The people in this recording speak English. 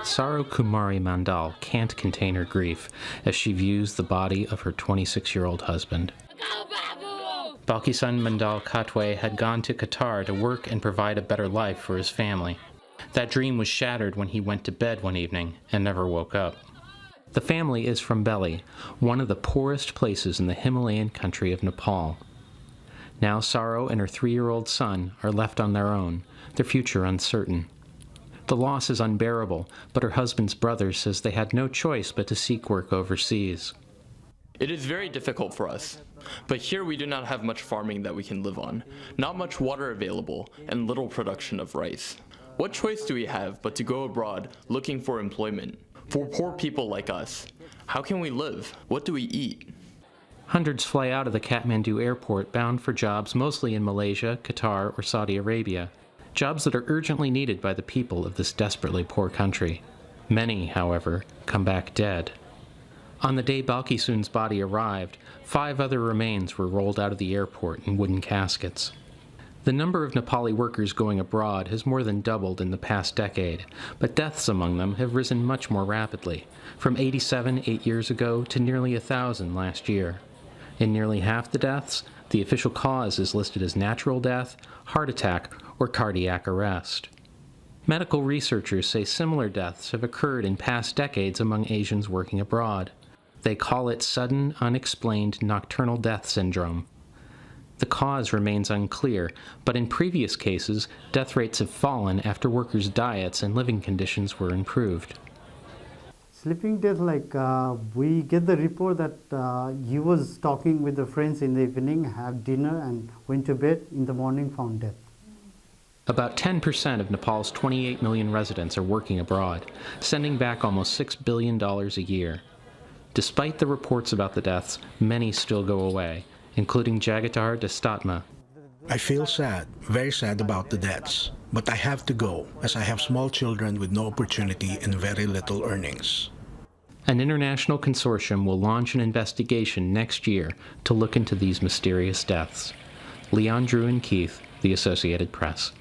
Saro Kumari Mandal can't contain her grief as she views the body of her 26-year-old husband. Balkisan Mandal Katwe had gone to Qatar to work and provide a better life for his family. That dream was shattered when he went to bed one evening and never woke up. The family is from Belly, one of the poorest places in the Himalayan country of Nepal. Now Saro and her 3-year-old son are left on their own, their future uncertain. The loss is unbearable, but her husband's brother says they had no choice but to seek work overseas. It is very difficult for us, but here we do not have much farming that we can live on, not much water available, and little production of rice. What choice do we have but to go abroad looking for employment? For poor people like us, how can we live? What do we eat? Hundreds fly out of the Kathmandu airport bound for jobs mostly in Malaysia, Qatar, or Saudi Arabia. Jobs that are urgently needed by the people of this desperately poor country. Many, however, come back dead. On the day Balkisun's body arrived, 5 other remains were rolled out of the airport in wooden caskets. The number of Nepali workers going abroad has more than doubled in the past decade, but deaths among them have risen much more rapidly, from 87 8 years ago to nearly 1,000 last year. In nearly half the deaths, the official cause is listed as natural death, heart attack, or cardiac arrest. Medical researchers say similar deaths have occurred in past decades among Asians working abroad. They call it sudden, unexplained nocturnal death syndrome. The cause remains unclear, but in previous cases, death rates have fallen after workers' diets and living conditions were improved. Sleeping death, we get the report that he was talking with the friends in the evening, had dinner and went to bed, in the morning found death. About 10% of Nepal's 28 million residents are working abroad, sending back almost $6 billion a year. Despite the reports about the deaths, many still go away, including Jagatar Destatma. I feel sad, very sad about the deaths, but I have to go as I have small children with no opportunity and very little earnings. An international consortium will launch an investigation next year to look into these mysterious deaths. Leon Drew and Keith, The Associated Press.